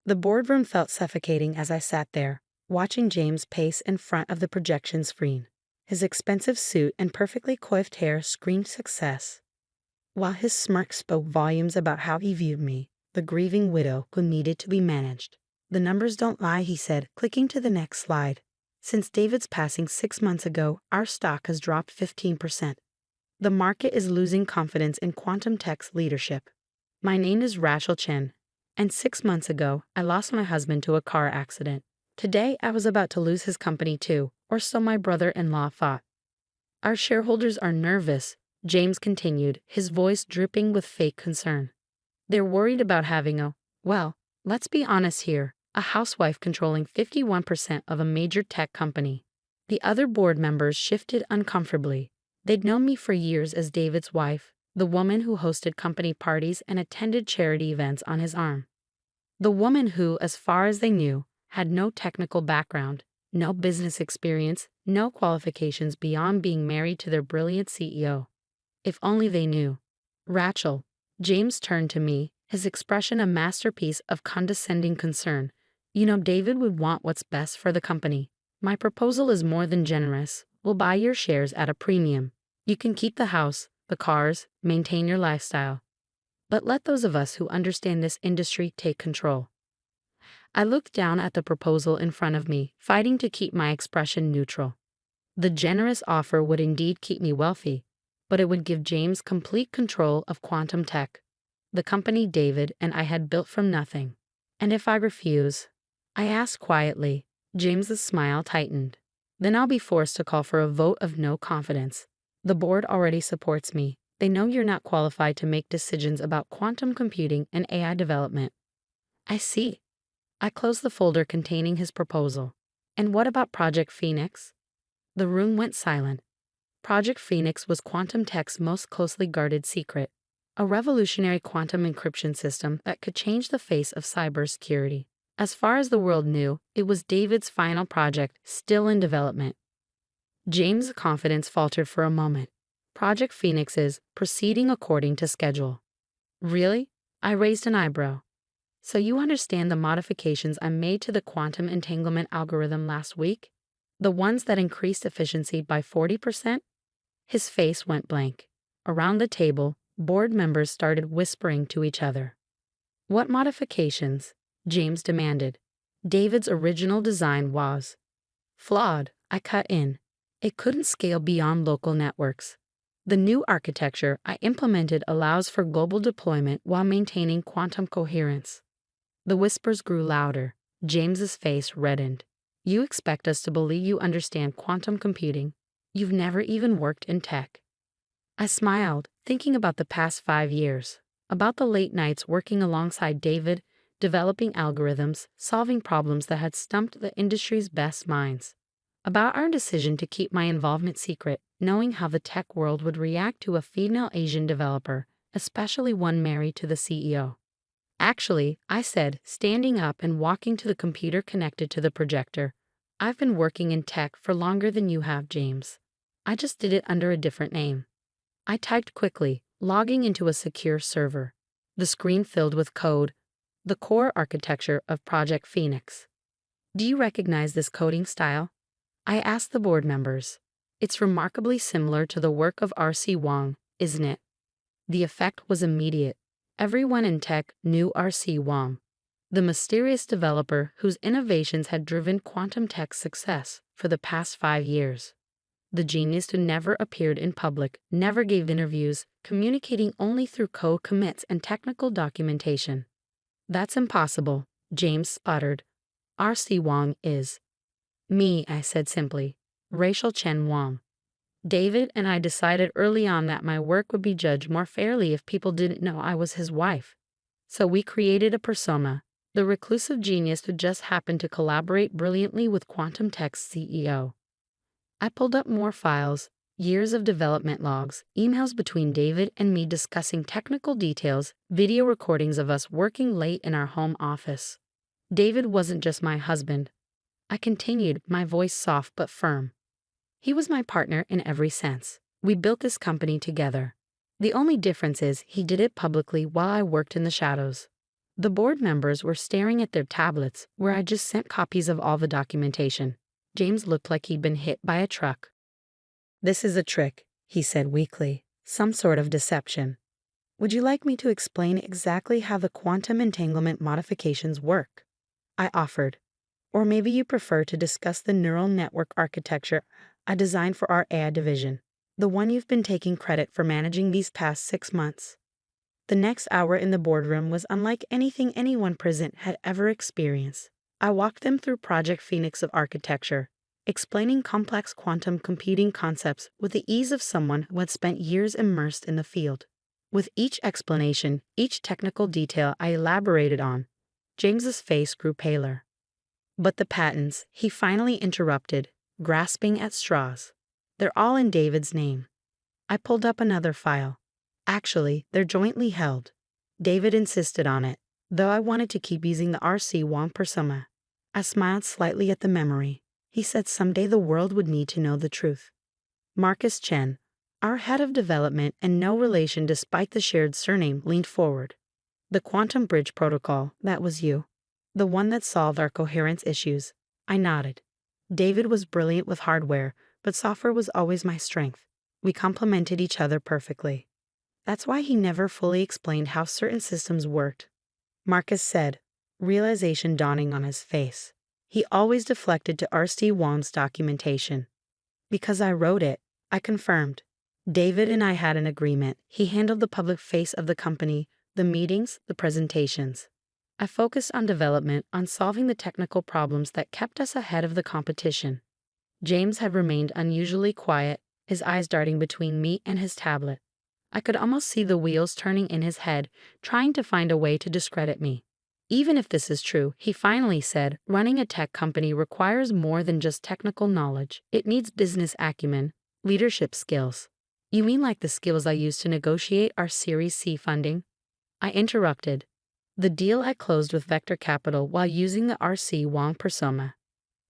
The boardroom felt suffocating as I sat there, watching James pace in front of the projection screen. His expensive suit and perfectly coiffed hair screamed success, while his smirk spoke volumes about how he viewed me, the grieving widow who needed to be managed. "The numbers don't lie," he said, clicking to the next slide. "Since David's passing 6 months ago, our stock has dropped 15%. The market is losing confidence in Quantum Tech's leadership. My name is Rachel Chen, and 6 months ago, I lost my husband to a car accident. Today, I was about to lose his company too, or so my brother-in-law thought. Our shareholders are nervous," James continued, his voice dripping with fake concern. "They're worried about having well, let's be honest here, a housewife controlling 51% of a major tech company." The other board members shifted uncomfortably. They'd known me for years as David's wife, the woman who hosted company parties and attended charity events on his arm. The woman who, as far as they knew, had no technical background, no business experience, no qualifications beyond being married to their brilliant CEO. If only they knew. "Rachel," James turned to me, his expression a masterpiece of condescending concern. "You know David would want what's best for the company. My proposal is more than generous. We'll buy your shares at a premium. You can keep the house, the cars, maintain your lifestyle. But let those of us who understand this industry take control." I looked down at the proposal in front of me, fighting to keep my expression neutral. The generous offer would indeed keep me wealthy, but it would give James complete control of Quantum Tech, the company David and I had built from nothing. "And if I refuse?" I asked quietly. James's smile tightened. "Then I'll be forced to call for a vote of no confidence. The board already supports me. They know you're not qualified to make decisions about quantum computing and AI development." "I see." I closed the folder containing his proposal. "And what about Project Phoenix?" The room went silent. Project Phoenix was Quantum Tech's most closely guarded secret, a revolutionary quantum encryption system that could change the face of cybersecurity. As far as the world knew, it was David's final project, still in development. James' confidence faltered for a moment. "Project Phoenix is proceeding according to schedule." "Really?" I raised an eyebrow. "So you understand the modifications I made to the quantum entanglement algorithm last week? The ones that increased efficiency by 40%? His face went blank. Around the table, board members started whispering to each other. "What modifications?" James demanded. "David's original design was flawed," I cut in. "It couldn't scale beyond local networks. The new architecture I implemented allows for global deployment while maintaining quantum coherence." The whispers grew louder. James's face reddened. "You expect us to believe you understand quantum computing? You've never even worked in tech." I smiled, thinking about the past 5 years, about the late nights working alongside David, developing algorithms, solving problems that had stumped the industry's best minds, about our decision to keep my involvement secret, knowing how the tech world would react to a female Asian developer, especially one married to the CEO. "Actually," I said, standing up and walking to the computer connected to the projector, "I've been working in tech for longer than you have, James. I just did it under a different name." I typed quickly, logging into a secure server. The screen filled with code, the core architecture of Project Phoenix. "Do you recognize this coding style?" I asked the board members. "It's remarkably similar to the work of R.C. Wang, isn't it?" The effect was immediate. Everyone in tech knew R.C. Wang, the mysterious developer whose innovations had driven Quantum Tech's success for the past 5 years. The genius who never appeared in public, never gave interviews, communicating only through code commits and technical documentation. "That's impossible," James sputtered. "R.C. Wang is." "Me," I said simply. "Rachel Chen Wang. David and I decided early on that my work would be judged more fairly if people didn't know I was his wife. So we created a persona, the reclusive genius who just happened to collaborate brilliantly with Quantum Tech's CEO." I pulled up more files, years of development logs, emails between David and me discussing technical details, video recordings of us working late in our home office. "David wasn't just my husband," I continued, my voice soft but firm. "He was my partner in every sense. We built this company together. The only difference is he did it publicly while I worked in the shadows. The board members were staring at their tablets, where I just sent copies of all the documentation. James looked like he'd been hit by a truck. "This is a trick," he said weakly. "Some sort of deception. Would you like me to explain exactly how the quantum entanglement modifications work?" I offered. "Or maybe you prefer to discuss the neural network architecture I designed for our AI division, the one you've been taking credit for managing these past 6 months." The next hour in the boardroom was unlike anything anyone present had ever experienced. I walked them through Project Phoenix of architecture, explaining complex quantum computing concepts with the ease of someone who had spent years immersed in the field. With each explanation, each technical detail I elaborated on, James's face grew paler. "But the patents," he finally interrupted, grasping at straws. "They're all in David's name." I pulled up another file. Actually, they're jointly held. David insisted on it, though I wanted to keep using the R.C. Wong persona. I smiled slightly at the memory. He said someday the world would need to know the truth. Marcus Chen, our head of development and no relation despite the shared surname, leaned forward. "The Quantum Bridge Protocol, that was you. The one that solved our coherence issues." I nodded. David was brilliant with hardware, but software was always my strength. We complemented each other perfectly. That's why he never fully explained how certain systems worked, Marcus said, realization dawning on his face. He always deflected to R.C. Wong's documentation. "Because I wrote it," I confirmed. David and I had an agreement. He handled the public face of the company, the meetings, the presentations. I focused on development, on solving the technical problems that kept us ahead of the competition. James had remained unusually quiet, his eyes darting between me and his tablet. I could almost see the wheels turning in his head, trying to find a way to discredit me. "Even if this is true," he finally said, "running a tech company requires more than just technical knowledge. It needs business acumen, leadership skills." "You mean like the skills I used to negotiate our Series C funding?" I interrupted. "The deal I closed with Vector Capital while using the R.C. Wong persona."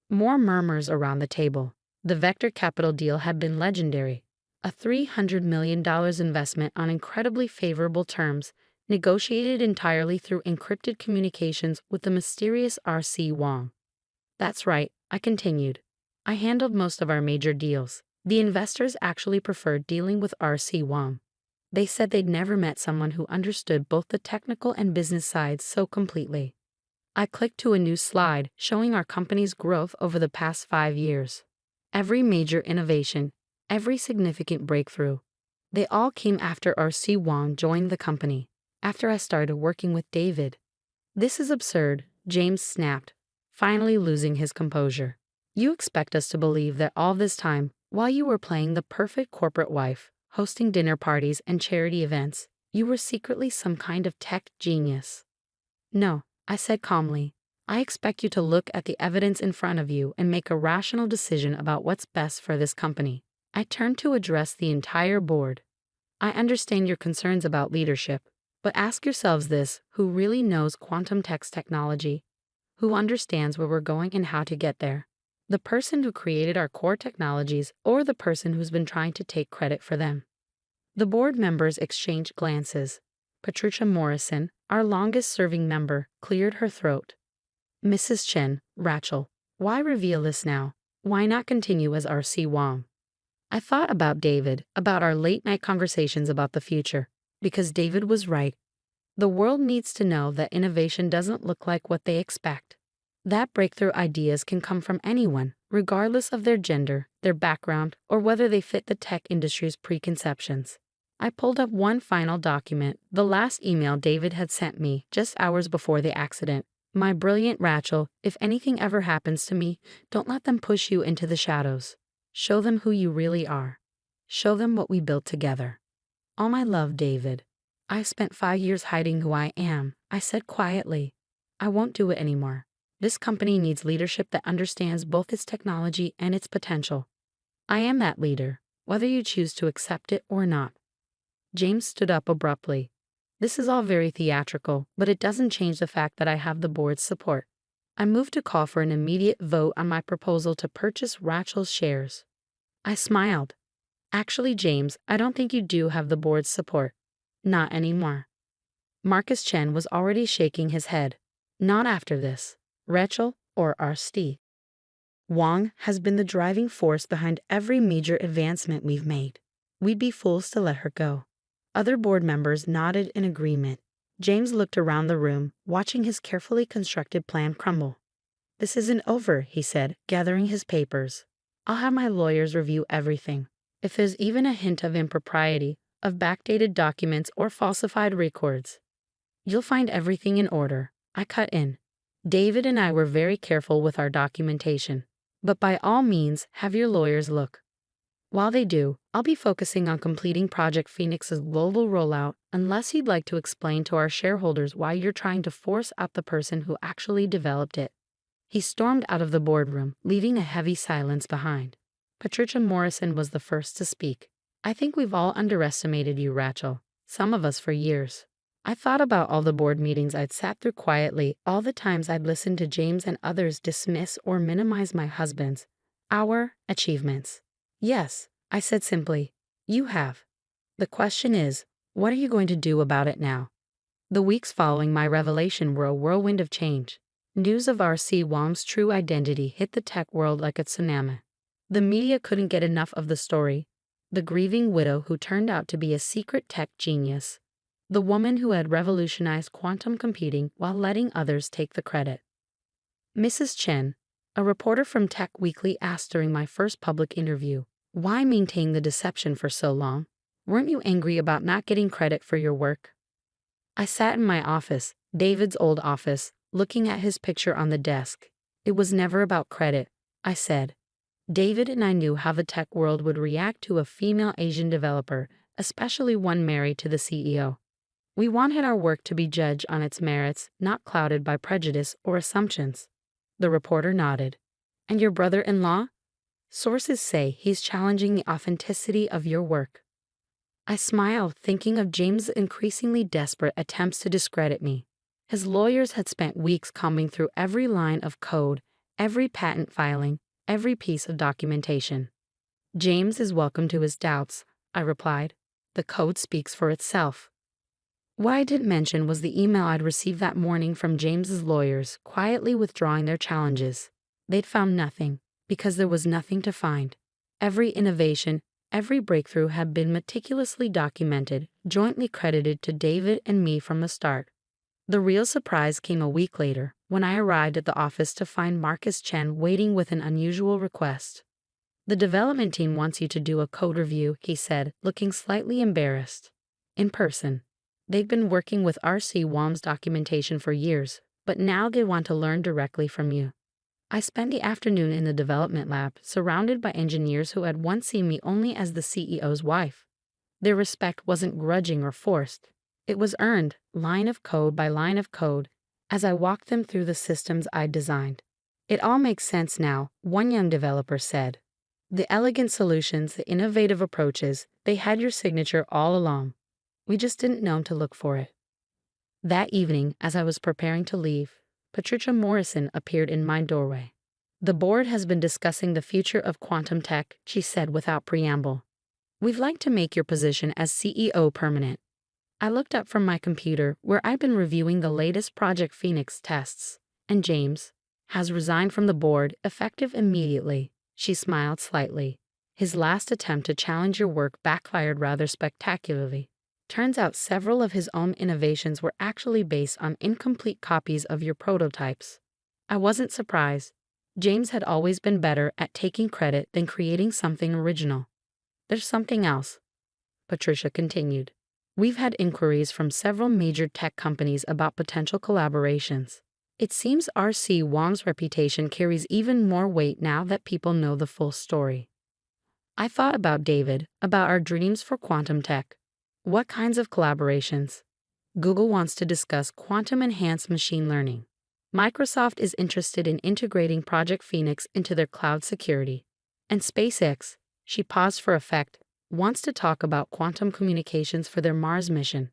More murmurs around the table. The Vector Capital deal had been legendary. A $300 million investment on incredibly favorable terms, negotiated entirely through encrypted communications with the mysterious R.C. Wong. "That's right," I continued. "I handled most of our major deals. The investors actually preferred dealing with R.C. Wong. They said they'd never met someone who understood both the technical and business sides so completely." I clicked to a new slide showing our company's growth over the past 5 years. Every major innovation, every significant breakthrough, they all came after R.C. Wong joined the company, after I started working with David. "This is absurd," James snapped, finally losing his composure. "You expect us to believe that all this time, while you were playing the perfect corporate wife, hosting dinner parties and charity events, you were secretly some kind of tech genius." "No," I said calmly. "I expect you to look at the evidence in front of you and make a rational decision about what's best for this company." I turned to address the entire board. "I understand your concerns about leadership, but ask yourselves this: who really knows quantum text technology? Who understands where we're going and how to get there? The person who created our core technologies or the person who's been trying to take credit for them?" The board members exchanged glances. Patricia Morrison, our longest-serving member, cleared her throat. "Mrs. Chen, Rachel, why reveal this now? Why not continue as R.C. Wong?" I thought about David, about our late-night conversations about the future, because David was right. The world needs to know that innovation doesn't look like what they expect. That breakthrough ideas can come from anyone, regardless of their gender, their background, or whether they fit the tech industry's preconceptions. I pulled up one final document, the last email David had sent me just hours before the accident. "My brilliant Rachel, if anything ever happens to me, don't let them push you into the shadows. Show them who you really are. Show them what we built together." "All my love, David. I spent 5 years hiding who I am," I said quietly. "I won't do it anymore. This company needs leadership that understands both its technology and its potential. I am that leader, whether you choose to accept it or not." James stood up abruptly. "This is all very theatrical, but it doesn't change the fact that I have the board's support." I moved to call for an immediate vote on my proposal to purchase Rachel's shares. I smiled. "Actually, James, I don't think you do have the board's support. Not anymore." Marcus Chen was already shaking his head. Not after this. Rachel, or RC Wang, has been the driving force behind every major advancement we've made. We'd be fools to let her go. Other board members nodded in agreement. James looked around the room, watching his carefully constructed plan crumble. "This isn't over," he said, gathering his papers. "I'll have my lawyers review everything. If there's even a hint of impropriety, of backdated documents or falsified records, you'll find everything in order." I cut in. "David and I were very careful with our documentation. But by all means, have your lawyers look. While they do, I'll be focusing on completing Project Phoenix's global rollout, unless you'd like to explain to our shareholders why you're trying to force out the person who actually developed it." He stormed out of the boardroom, leaving a heavy silence behind. Patricia Morrison was the first to speak. "I think we've all underestimated you, Rachel. Some of us for years." I thought about all the board meetings I'd sat through quietly, all the times I'd listened to James and others dismiss or minimize my husband's, our achievements. "Yes," I said simply, "you have. The question is, what are you going to do about it now?" The weeks following my revelation were a whirlwind of change. News of R.C. Wang's true identity hit the tech world like a tsunami. The media couldn't get enough of the story. The grieving widow who turned out to be a secret tech genius. The woman who had revolutionized quantum computing while letting others take the credit. Mrs. Chen, a reporter from Tech Weekly, asked during my first public interview, "Why maintain the deception for so long? Weren't you angry about not getting credit for your work?" I sat in my office, David's old office, looking at his picture on the desk. "It was never about credit," I said. David and I knew how the tech world would react to a female Asian developer, especially one married to the CEO. We wanted our work to be judged on its merits, not clouded by prejudice or assumptions. The reporter nodded. "And your brother-in-law? Sources say he's challenging the authenticity of your work." I smiled, thinking of James' increasingly desperate attempts to discredit me. His lawyers had spent weeks combing through every line of code, every patent filing, every piece of documentation. "James is welcome to his doubts," I replied. "The code speaks for itself." What I didn't mention was the email I'd received that morning from James's lawyers, quietly withdrawing their challenges. They'd found nothing, because there was nothing to find. Every innovation, every breakthrough had been meticulously documented, jointly credited to David and me from the start. The real surprise came a week later, when I arrived at the office to find Marcus Chen waiting with an unusual request. "The development team wants you to do a code review," he said, looking slightly embarrassed. "In person. They've been working with R.C. Wang's documentation for years, but now they want to learn directly from you." I spent the afternoon in the development lab, surrounded by engineers who had once seen me only as the CEO's wife. Their respect wasn't grudging or forced. It was earned, line of code by line of code, as I walked them through the systems I'd designed. "It all makes sense now," one young developer said. "The elegant solutions, the innovative approaches, they had your signature all along. We just didn't know to look for it." That evening, as I was preparing to leave, Patricia Morrison appeared in my doorway. "The board has been discussing the future of quantum tech," she said without preamble. "We'd like to make your position as CEO permanent." I looked up from my computer, where I'd been reviewing the latest Project Phoenix tests, and James has resigned from the board, effective immediately. She smiled slightly. "His last attempt to challenge your work backfired rather spectacularly. Turns out several of his own innovations were actually based on incomplete copies of your prototypes." I wasn't surprised. James had always been better at taking credit than creating something original. "There's something else," Patricia continued. "We've had inquiries from several major tech companies about potential collaborations. It seems R.C. Wang's reputation carries even more weight now that people know the full story." I thought about David, about our dreams for quantum tech. "What kinds of collaborations?" "Google wants to discuss quantum-enhanced machine learning. Microsoft is interested in integrating Project Phoenix into their cloud security. And SpaceX," she paused for effect, "wants to talk about quantum communications for their Mars mission."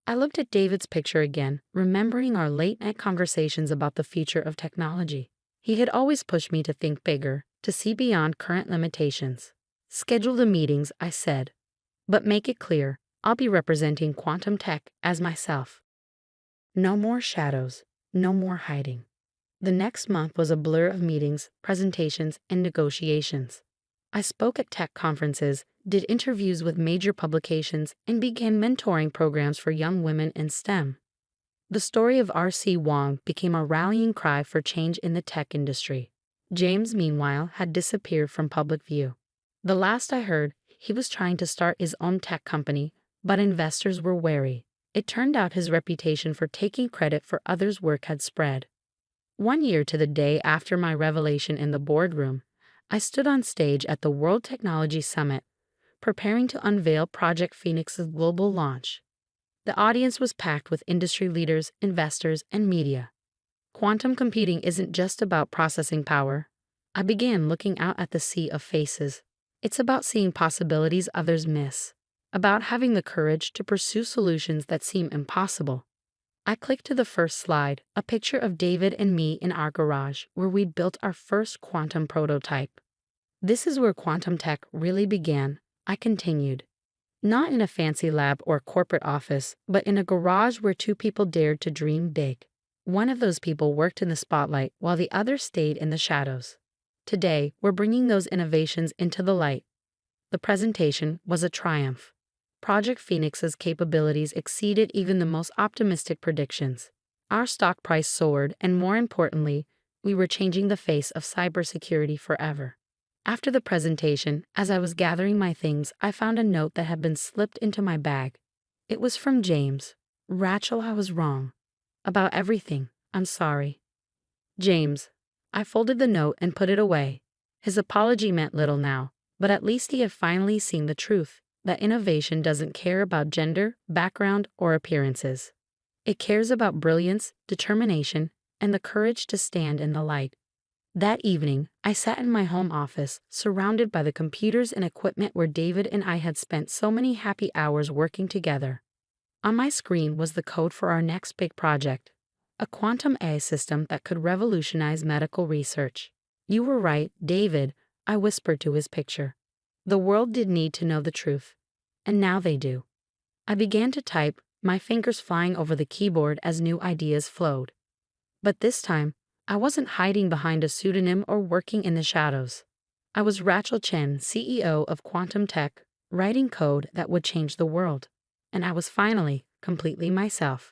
I looked at David's picture again, remembering our late-night conversations about the future of technology. He had always pushed me to think bigger, to see beyond current limitations. "Schedule the meetings," I said. "But make it clear, I'll be representing quantum tech as myself." No more shadows, no more hiding. The next month was a blur of meetings, presentations, and negotiations. I spoke at tech conferences, did interviews with major publications, and began mentoring programs for young women in STEM. The story of R.C. Wong became a rallying cry for change in the tech industry. James, meanwhile, had disappeared from public view. The last I heard, he was trying to start his own tech company, but investors were wary. It turned out his reputation for taking credit for others' work had spread. 1 year to the day after my revelation in the boardroom, I stood on stage at the World Technology Summit, preparing to unveil Project Phoenix's global launch. The audience was packed with industry leaders, investors, and media. Quantum computing isn't just about processing power. I began looking out at the sea of faces. It's about seeing possibilities others miss, about having the courage to pursue solutions that seem impossible. I clicked to the first slide, a picture of David and me in our garage where we'd built our first quantum prototype. This is where quantum tech really began, I continued. Not in a fancy lab or corporate office, but in a garage where two people dared to dream big. One of those people worked in the spotlight while the other stayed in the shadows. Today, we're bringing those innovations into the light. The presentation was a triumph. Project Phoenix's capabilities exceeded even the most optimistic predictions. Our stock price soared, and more importantly, we were changing the face of cybersecurity forever. After the presentation, as I was gathering my things, I found a note that had been slipped into my bag. It was from James. Rachel, I was wrong. About everything. I'm sorry. James. I folded the note and put it away. His apology meant little now, but at least he had finally seen the truth, that innovation doesn't care about gender, background, or appearances. It cares about brilliance, determination, and the courage to stand in the light. That evening, I sat in my home office, surrounded by the computers and equipment where David and I had spent so many happy hours working together. On my screen was the code for our next big project, a quantum AI system that could revolutionize medical research. You were right, David, I whispered to his picture. The world did need to know the truth. And now they do. I began to type, my fingers flying over the keyboard as new ideas flowed. But this time, I wasn't hiding behind a pseudonym or working in the shadows. I was Rachel Chen, CEO of Quantum Tech, writing code that would change the world. And I was finally completely myself.